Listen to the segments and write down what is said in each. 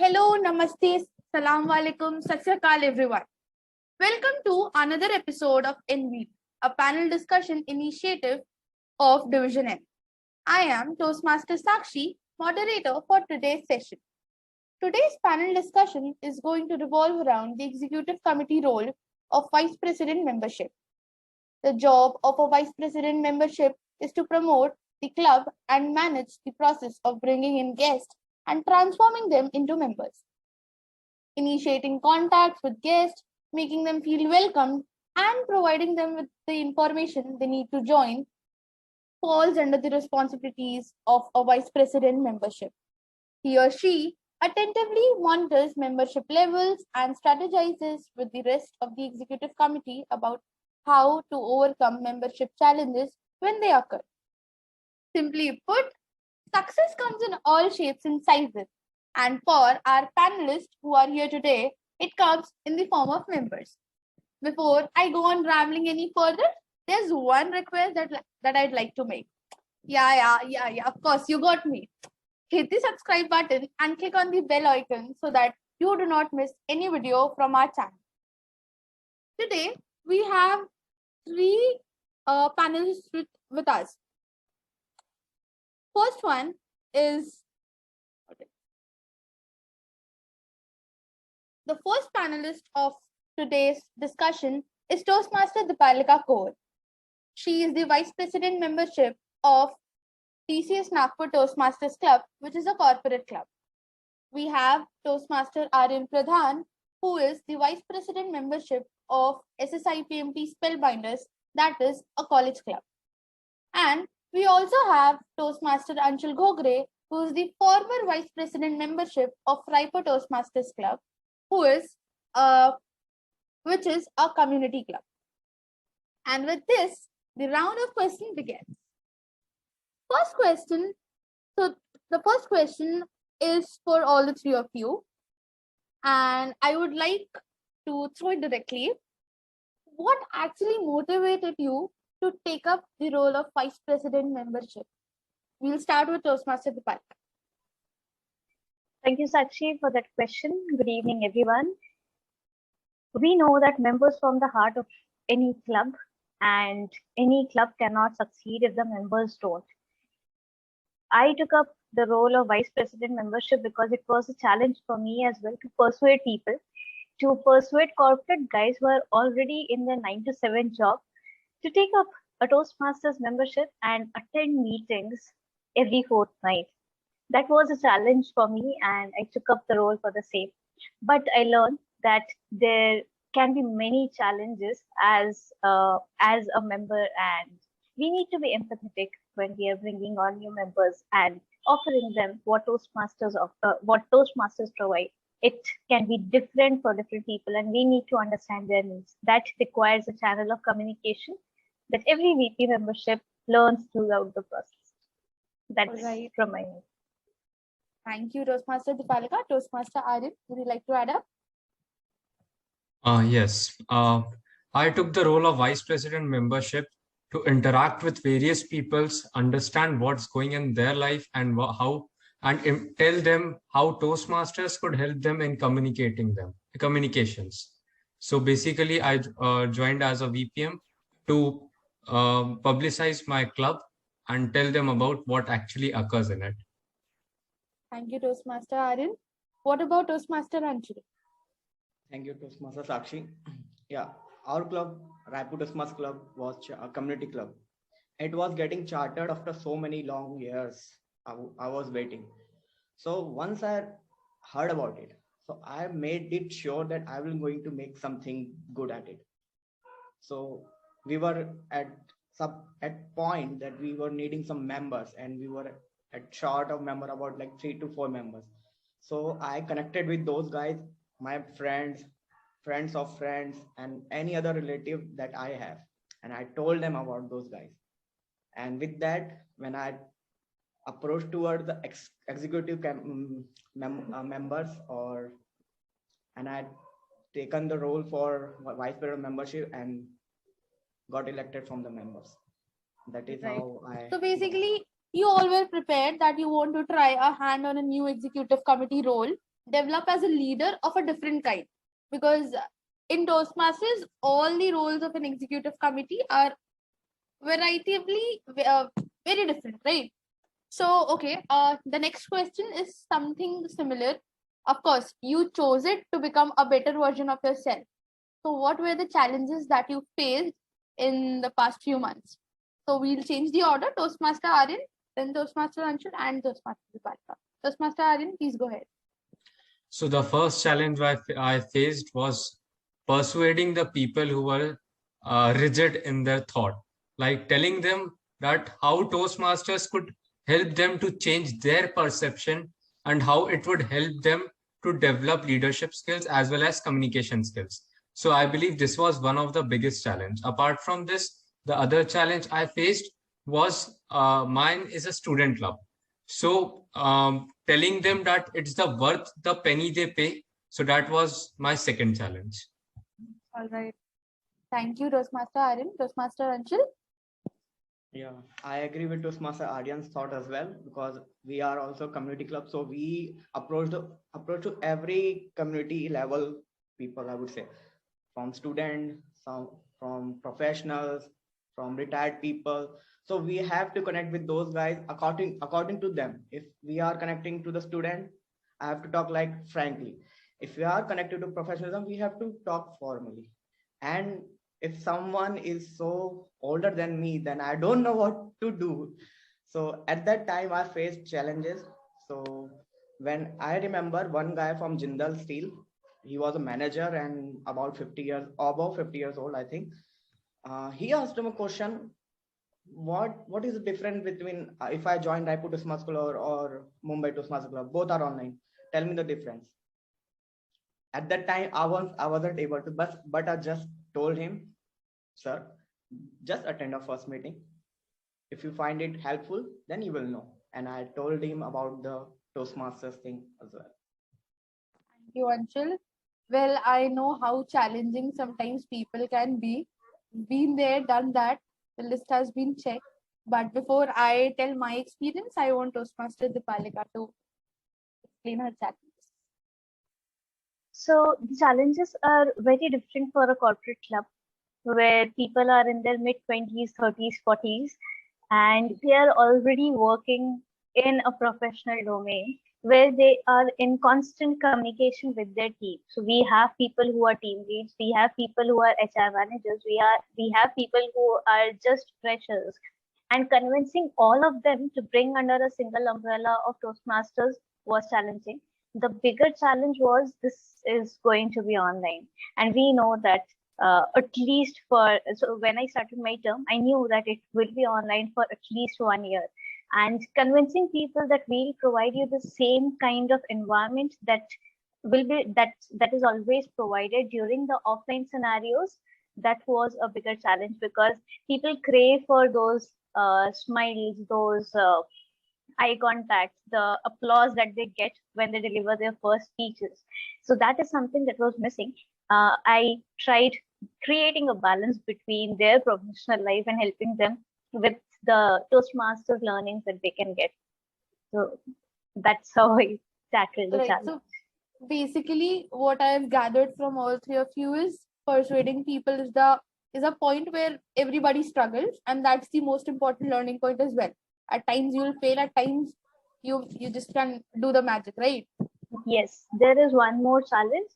Hello, namaste, salam alaikum, sat sri akal everyone. Welcome to another episode of Nveiled, a panel discussion initiative of Division M. I am Toastmaster Sakshi, moderator for today's session. Today's panel discussion is going to revolve around the executive committee role of vice president membership. The job of a vice president membership is to promote the club and manage the process of bringing in guests and transforming them into members. Initiating contacts with guests, making them feel welcomed, and providing them with the information they need to join falls under the responsibilities of a vice president membership. He or she attentively monitors membership levels and strategizes with the rest of the executive committee about how to overcome membership challenges when they occur. Simply put, success comes in all shapes and sizes. And for our panelists who are here today, it comes in the form of members. Before I go on rambling any further, there's one request that I'd like to make. Yeah, of course, you got me. Hit the subscribe button and click on the bell icon so that you do not miss any video from our channel. Today, we have three panelists with us. First one is the first panelist of today's discussion is Toastmaster Deepalika Kowar. She is the Vice President membership of TCS Nagpur Toastmasters Club, which is a corporate club. We have Toastmaster Aryan Pradhan, who is the Vice President membership of SSIPMT Spellbinders, that is a college club. And we also have Toastmaster Anshul Ghogre, who is the former Vice President membership of Raipur Toastmasters Club, which is a community club. And with this, the round of questions begins. First question. So the first question is for all the three of you. And I would like to throw it directly. What actually motivated you to take up the role of Vice President membership? We'll start with Toastmaster Deepalika. Thank you, Sakshi, for that question. Good evening, everyone. We know that members form the heart of any club, and any club cannot succeed if the members don't. I took up the role of Vice President membership because it was a challenge for me as well to persuade people, to persuade corporate guys who are already in their 9-to-7 job to take up a Toastmasters membership and attend meetings every fortnight. That was a challenge for me, and I took up the role for the same. But I learned that there can be many challenges as a member, and we need to be empathetic when we are bringing on new members and offering them what Toastmasters provide. It can be different for different people, and we need to understand their needs. That requires a channel of communication that every VP membership learns throughout the process. That's right from my end. Thank you, Toastmaster Deepalika. Toastmaster Aryan, would you like to add up? Yes. I took the role of Vice President membership to interact with various peoples, understand what's going in their life and tell them how Toastmasters could help them in communications. So basically, I joined as a VPM to publicize my club and tell them about what actually occurs in it. Thank you, Toastmaster Aryan. What about Toastmaster Anshul? Thank you, Toastmaster Sakshi. Yeah, our club, Raipur Toastmasters Club, was a community club. It was getting chartered after so many long years. I was waiting. So once I heard about it, so I made it sure that I will going to make something good at it. So we were at point that we were needing some members, and we were at short of member, about like 3 to 4 members. So I connected with those guys, my friends of friends, and any other relative that I have, and I told them about those guys. And with that, when I approached toward the executive members, and I had taken the role for vice president membership and got elected from the members. That is right. How I. So basically, you all were prepared that you want to try a hand on a new executive committee role, develop as a leader of a different kind, because in Toastmasters, all the roles of an executive committee are variatively very different, right? So, okay, the next question is something similar. Of course, you chose it to become a better version of yourself. So, what were the challenges that you faced in the past few months? So, we'll change the order: Toastmaster Aryan, then Toastmaster Anshul, and Toastmaster Deepalika. Toastmaster Aryan, please go ahead. So the first challenge I faced was persuading the people who were rigid in their thought, like telling them that how Toastmasters could help them to change their perception and how it would help them to develop leadership skills as well as communication skills. So I believe this was one of the biggest challenge. Apart from this, the other challenge I faced was mine is a student club. So telling them that it's the worth the penny they pay. So that was my second challenge. All right. Thank you, Toastmaster Aryan. Toastmaster Anshul? Yeah, I agree with Toastmaster Aryan's thought as well, because we are also community club. So we approach to every community level people, I would say, from students, from professionals, from retired people. So we have to connect with those guys according to them. If we are connecting to the student, I have to talk like frankly. If we are connected to professionalism, we have to talk formally. And if someone is so older than me, then I don't know what to do. So at that time, I faced challenges. So when I remember one guy from Jindal Steel, he was a manager and about 50 years, above 50 years old, I think. He asked him a question: what is the difference between if I join Raipur Toastmasters Club or Mumbai Toastmasters Club? Both are online. Tell me the difference. At that time, I wasn't able to, but I just told him, sir, just attend our first meeting. If you find it helpful, then you will know. And I told him about the Toastmasters thing as well. Thank you, Anshul. Well, I know how challenging sometimes people can be. Been there, done that. The list has been checked. But before I tell my experience, I want Toastmaster Deepalika to explain her challenges. So the challenges are very different for a corporate club where people are in their mid 20s, 30s, 40s, and they are already working in a professional domain where they are in constant communication with their team. So we have people who are team leads, we have people who are HR managers, we have people who are just freshers, and convincing all of them to bring under a single umbrella of Toastmasters was challenging. The bigger challenge was this is going to be online, and we know that at least so when I started my term, I knew that it will be online for at least 1 year, and convincing people that we'll provide you the same kind of environment that is always provided during the offline scenarios, that was a bigger challenge because people crave for those smiles, those eye contact, the applause that they get when they deliver their first speeches. So that is something that was missing. I tried creating a balance between their professional life and helping them with the Toastmasters learnings that they can get. So that's how I tackled the challenge. So basically, what I've gathered from all three of you is persuading people is a point where everybody struggles, and that's the most important learning point as well. At times you will fail, at times you just can do the magic, right? Yes, there is one more challenge: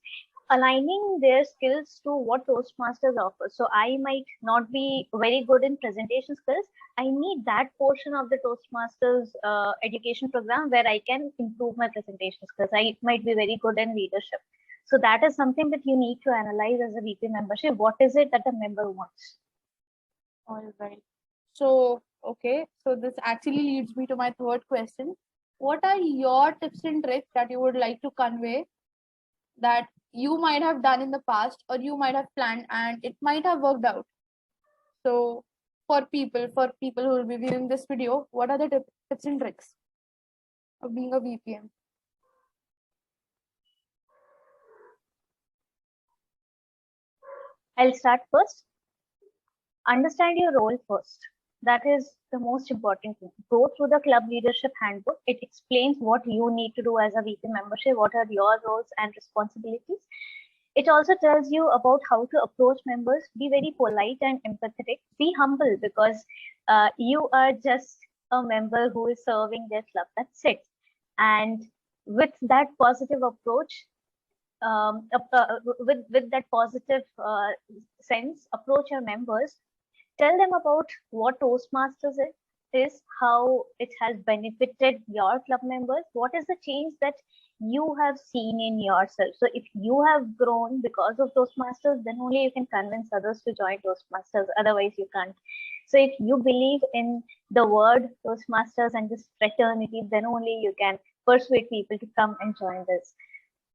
aligning their skills to what Toastmasters offers. So I might not be very good in presentation skills. I need that portion of the Toastmasters education program where I can improve my presentation skills. I might be very good in leadership. So that is something that you need to analyze as a VP membership. What is it that the member wants? All right. So, okay. So this actually leads me to my third question. What are your tips and tricks that you would like to convey that you might have done in the past or you might have planned and it might have worked out? So for people who will be viewing this video, what are the tips and tricks of being a VPM? I'll start first. Understand your role first. That is the most important thing. Go through the club leadership handbook. It explains what you need to do as a VP membership, what are your roles and responsibilities. It also tells you about how to approach members. Be very polite and empathetic. Be humble, because you are just a member who is serving their club. That's it. And with that positive approach, with that positive sense, approach your members. Tell them about what Toastmasters is, how it has benefited your club members, what is the change that you have seen in yourself. So if you have grown because of Toastmasters, then only you can convince others to join Toastmasters. Otherwise, you can't. So if you believe in the word Toastmasters and this fraternity, then only you can persuade people to come and join this.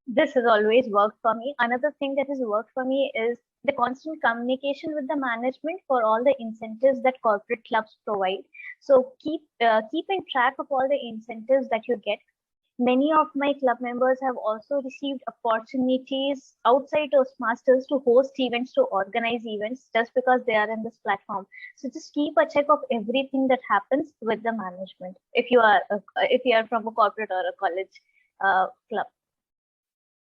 This has always worked for me. Another thing that has worked for me is the constant communication with the management for all the incentives that corporate clubs provide. So keeping track of all the incentives that you get. Many of my club members have also received opportunities outside Toastmasters to host events, to organize events, just because they are in this platform. So just keep a check of everything that happens with the management if you are from a corporate or a college club.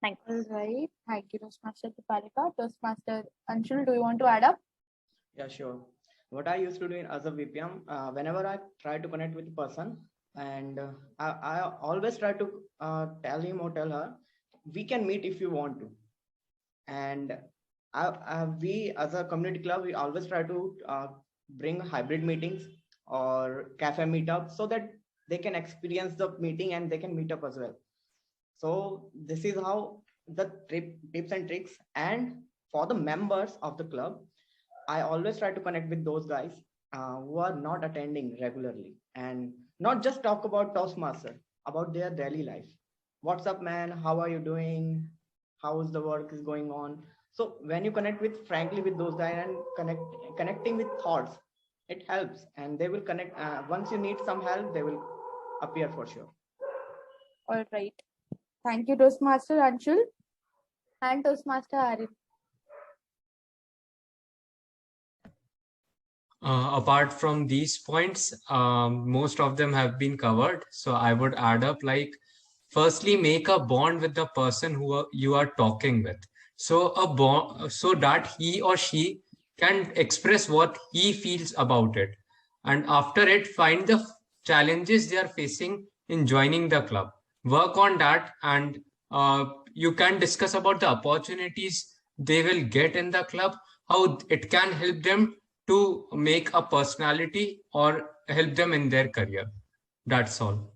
Thanks. All right. Thank you, Toastmaster Deepalika. Toastmaster Anshul, do you want to add up? Yeah, sure. What I used to do as a VPM, whenever I try to connect with a person, and I always try to tell him or tell her, we can meet if you want to. And we as a community club, we always try to bring hybrid meetings or cafe meetups so that they can experience the meeting and they can meet up as well. So this is how the tips and tricks. And for the members of the club, I always try to connect with those guys who are not attending regularly, and not just talk about Toastmaster, about their daily life. What's up, man? How are you doing? How is the work is going on? So when you connect with frankly with those guys and connecting with thoughts, it helps, and they will connect. Once you need some help, they will appear for sure. All right. Thank you, Toastmaster Anshul and Toastmaster Aryan. Apart from these points, most of them have been covered. So I would add up, like, firstly, make a bond with the person who you are talking with. So a bond, so that he or she can express what he feels about it. And after it, find the challenges they are facing in joining the club. Work on that, and you can discuss about the opportunities they will get in the club, how it can help them to make a personality or help them in their career. That's all.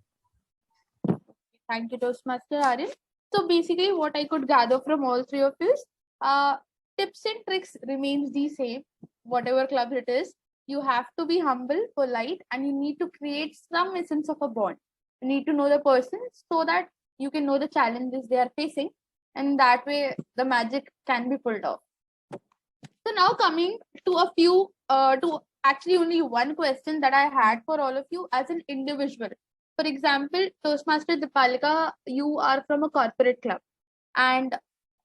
Thank you, Toastmaster Aryan. So basically, what I could gather from all three of you, tips and tricks remains the same. Whatever club it is, you have to be humble, polite, and you need to create some essence of a bond. You need to know the person so that you can know the challenges they are facing, and that way the magic can be pulled off. So now coming to a few, to actually only one question that I had for all of you as an individual. For example, Toastmaster Deepalika, you are from a corporate club, and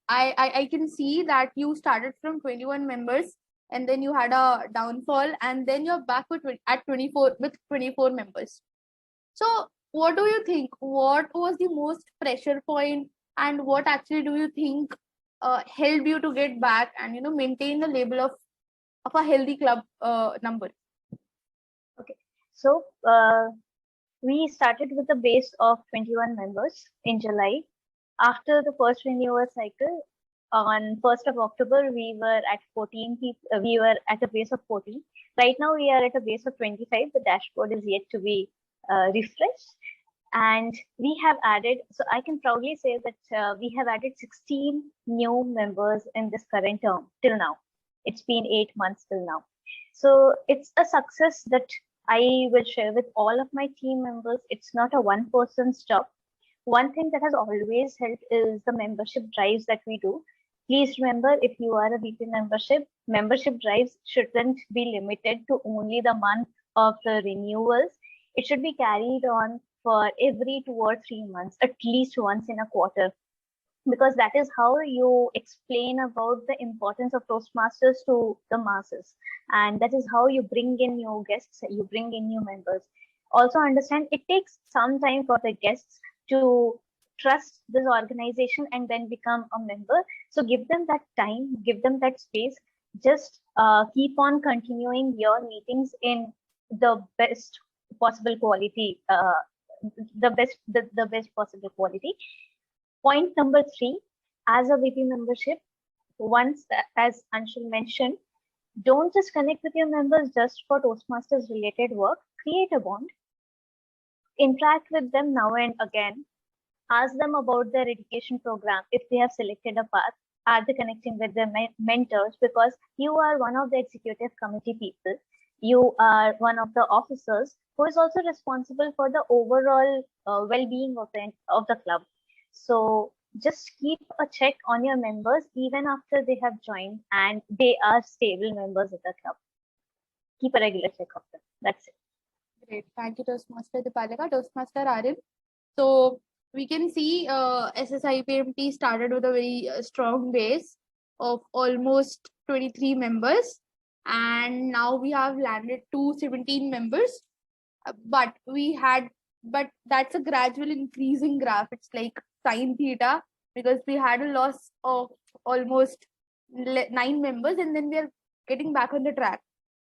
I can see that you started from 21 members, and then you had a downfall, and then you're back at 24 with 24 members. So what do you think? What was the most pressure point, and what actually do you think helped you to get back and maintain the label of a healthy club number? Okay, so we started with a base of 21 members in July. After the first renewal cycle, on 1st of October, we were at 14 people. We were at a base of 14. Right now, we are at a base of 25. The dashboard is yet to be refreshed. And we have added, so I can proudly say that we have added 16 new members in this current term till now. It's been 8 months till now. So it's a success that I will share with all of my team members. It's not a one person's job. One thing that has always helped is the membership drives that we do. Please remember, if you are a VP membership drives shouldn't be limited to only the month of the renewals. It should be carried on for every 2 or 3 months, at least once in a quarter. because that is how you explain about the importance of Toastmasters to the masses. And that is how you bring in new guests, you bring in new members. Also understand it takes some time for the guests to trust this organization and then become a member. So give them that time, give them that space. Just keep on continuing your meetings in the best possible quality, the best possible quality. Point number 3, as a VP membership, once, as Anshul mentioned, don't just connect with your members just for Toastmasters related work. Create a bond, interact with them now and again, ask them about their education program if they have selected a path. Are they connecting with their mentors? Because you are one of the executive committee people. You are one of the officers who is also responsible for the overall well-being of the club. So just keep a check on your members even after they have joined and they are stable members of the club. Keep a regular check of them. That's it. Great. Thank you, Toastmaster Deepalika. Toastmaster Aryan. So we can see SSIPMT started with a very strong base of almost 23 members. And now we have landed to 17 members. But that's a gradual increasing graph. It's like sine theta, because we had a loss of almost 9 members and then we are getting back on the track.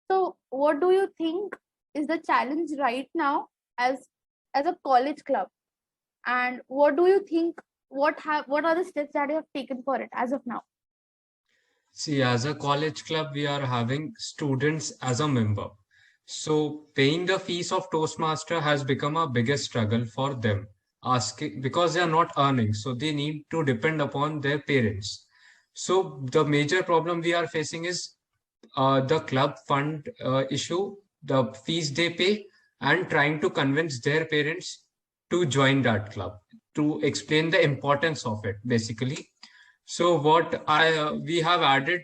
So what do you think is the challenge right now as a college club? And what do you think, what are the steps that you have taken for it as of now? See, as a college club, we are having students as a member. So paying the fees of Toastmaster has become a biggest struggle for them, asking because they are not earning. So they need to depend upon their parents. So the major problem we are facing is the club fund issue, the fees they pay, and trying to convince their parents to join that club, to explain the importance of it, basically. So what we have added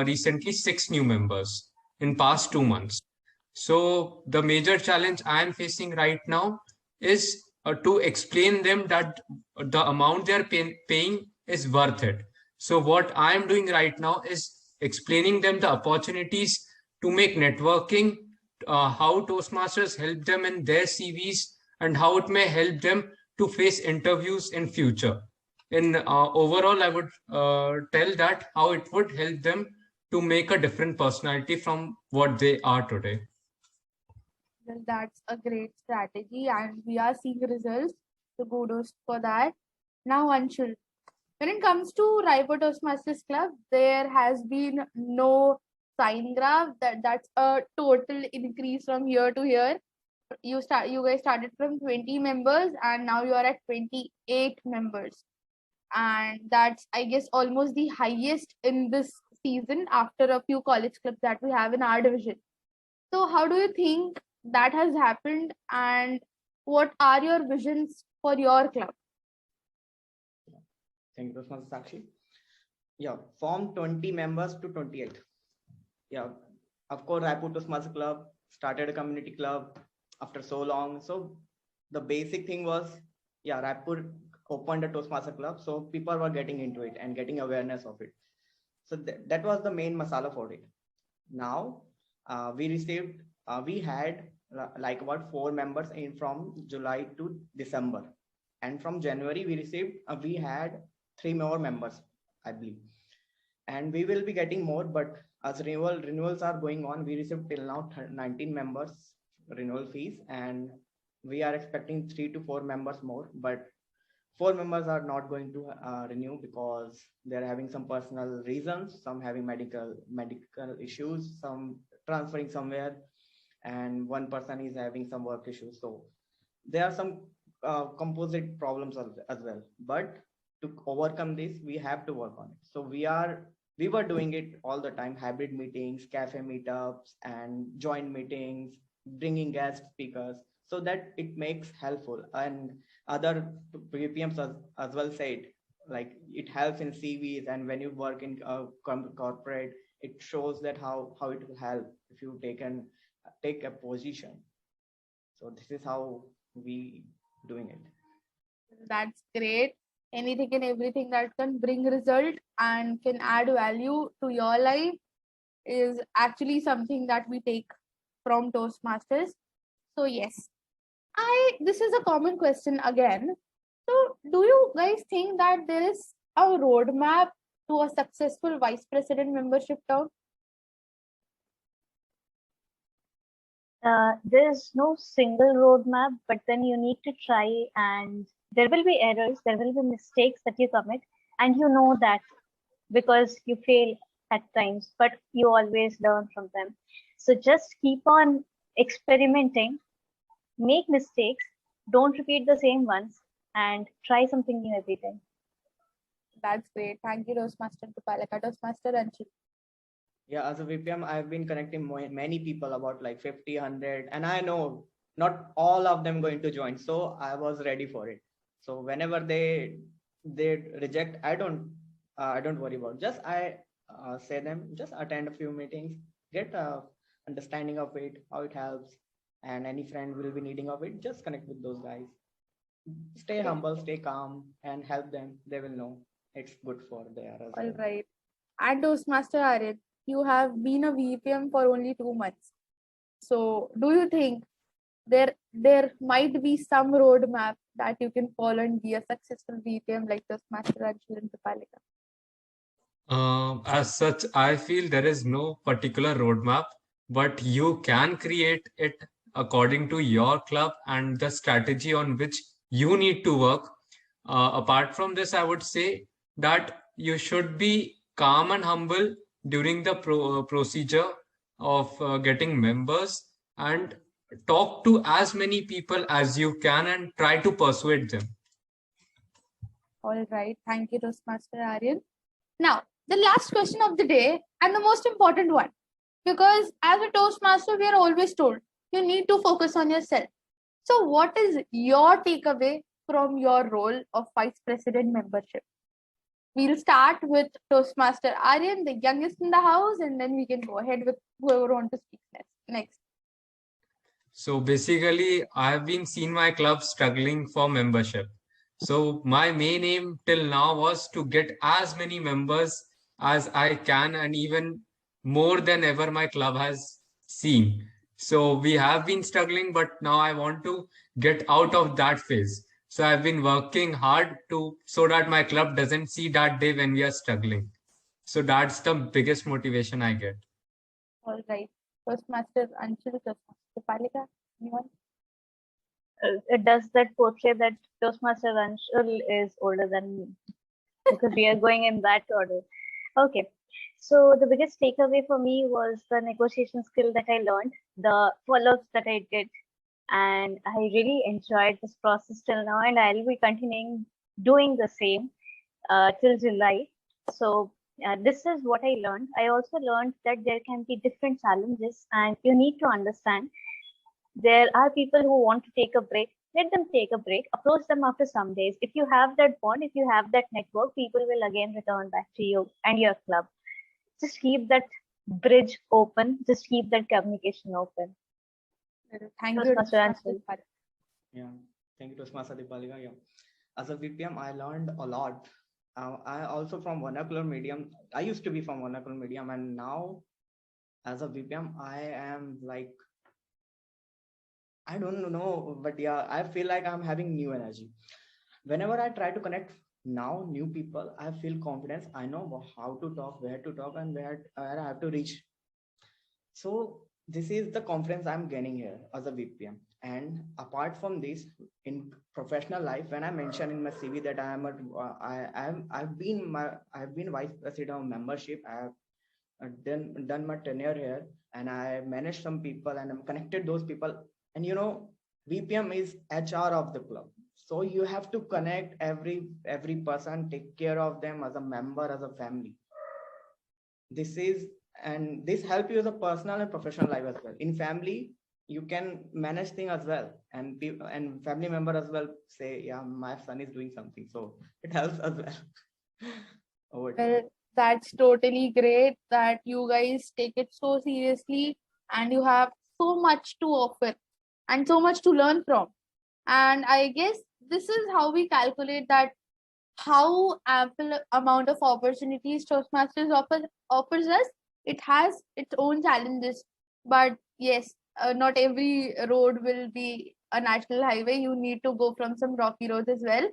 recently 6 new members in past 2 months. So the major challenge I am facing right now is to explain them that the amount they are paying is worth it. So what I am doing right now is explaining them the opportunities to make networking, how Toastmasters help them in their CVs, and how it may help them to face interviews in future. In overall, I would tell that how it would help them to make a different personality from what they are today. Well, that's a great strategy and we are seeing results. So kudos for that. Now, Anshul, when it comes to Raipur Toastmasters Club, there has been no sine graph. That's a total increase from year to year. You guys started from 20 members and now you are at 28 members. And that's, I guess, almost the highest in this season after a few college clubs that we have in our division. So how do you think that has happened and what are your visions for your club? Thank you so much, Sakshi. Yeah, from 20 members to 28. Yeah, of course, Raipur Toastmasters Club started a community club after so long. So the basic thing was, yeah, Raipur opened a Toastmaster club, so people were getting into it and getting awareness of it. So that was the main masala for it. Now we had like about 4 members in from July to December, and from January we had 3 more members, I believe, and we will be getting more. But as renewals are going on, we received till now 19 members renewal fees, and we are expecting 3 to 4 members more. But 4 members are not going to renew because they're having some personal reasons, some having medical issues, some transferring somewhere, and one person is having some work issues. So there are some composite problems as well. But to overcome this, we have to work on it. So we were doing it all the time: hybrid meetings, cafe meetups, and joint meetings, bringing guest speakers, so that it makes helpful. And other PPMs as well said, like, it helps in CVs, and when you work in corporate, it shows that how it will help if you take a position. So this is how we doing it. That's great. anything and everything that can bring result and can add value to your life is actually something that we take from Toastmasters. So yes, this is a common question again. So do you guys think that there is a roadmap to a successful vice president membership term? There's no single roadmap, but then you need to try, and there will be errors, there will be mistakes that you commit, and you know that because you fail at times, but you always learn from them. So just keep on experimenting, make mistakes, don't repeat the same ones, and try something new every time. That's great. Thank you, Toastmaster Deepalika. Toastmaster Anshul. Yeah, as a VPM, I've been connecting many people about like 50, 100, and I know not all of them going to join. So I was ready for it. So whenever they reject, I don't worry about. Just I say them, just attend a few meetings, get a understanding of it, how it helps, and any friend will be needing of it, just connect with those guys. Stay humble, stay calm, and help them. They will know it's good for their as well. All right. And Toastmaster Aryan, you have been a VPM for only 2 months. So do you think there might be some roadmap that you can follow and be a successful VPM like Toastmaster Anshul and Deepalika? As such, I feel there is no particular roadmap, but you can create it according to your club and the strategy on which you need to work. Apart from this, I would say that you should be calm and humble during the procedure of getting members, and talk to as many people as you can and try to persuade them. All right. Thank you, Toastmaster Aryan. Now, the last question of the day and the most important one, because as a Toastmaster, we are always told you need to focus on yourself. So what is your takeaway from your role of Vice President membership? We'll start with Toastmaster Aryan, the youngest in the house, and then we can go ahead with whoever wants to speak next. So basically, I've been seeing my club struggling for membership. So my main aim till now was to get as many members as I can, and even more than ever my club has seen. So we have been struggling, but now I want to get out of that phase. So I've been working hard so that my club doesn't see that day when we are struggling. So that's the biggest motivation I get. All right. Toastmaster Anshul, Toastmaster Deepalika, anyone? Does that portray that Toastmaster Anshul is older than me? Because we are going in that order. Okay. So the biggest takeaway for me was the negotiation skill that I learned, the follow-ups that I did, and I really enjoyed this process till now, and I'll be continuing doing the same till July. So this is what I learned. I also learned that there can be different challenges, and you need to understand there are people who want to take a break. Let them take a break. Approach them after some days. If you have that bond, if you have that network, people will again return back to you and your club. Just keep that bridge open. Just keep that communication open. Thank you, Toastmaster Anshul. Yeah, thank you, Toastmaster Deepalika. Yeah, as a VPM, I learned a lot. I also from vernacular medium. I used to be from vernacular medium, and now as a VPM, I am like, I don't know, but yeah, I feel like I'm having new energy. Whenever I try to connect now new people, I feel confidence. I know how to talk, where to talk, and where I have to reach. So this is the confidence I'm gaining here as a VPM. And apart from this, in professional life, when I mentioned in my CV that I've been vice president of membership. I have done my tenure here, and I managed some people, and I'm connected those people. And you know, VPM is HR of the club, so you have to connect every person, take care of them as a member, as a family. This help you as a personal and professional life as well. In family, you can manage things as well, and family member as well say, yeah, my son is doing something, so it helps as well. Well, that's totally great that you guys take it so seriously and you have so much to offer and so much to learn from. And I guess this is how we calculate that how ample amount of opportunities Toastmasters offers us. It has its own challenges, but yes, not every road will be a national highway. You need to go from some rocky roads as well.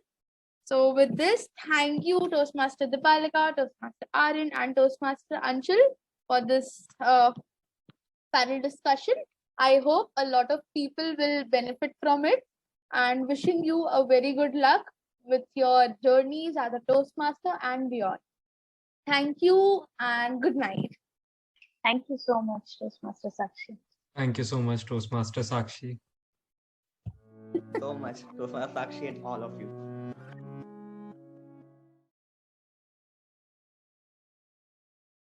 So with this, thank you Toastmaster Deepalika, Toastmaster Aryan, and Toastmaster Anshul for this panel discussion. I hope a lot of people will benefit from it, and wishing you a very good luck with your journeys as a Toastmaster and beyond. Thank you and good night. Thank you so much, Toastmaster Sakshi. Thank you so much, Toastmaster Sakshi. So much, Toastmaster Sakshi and all of you.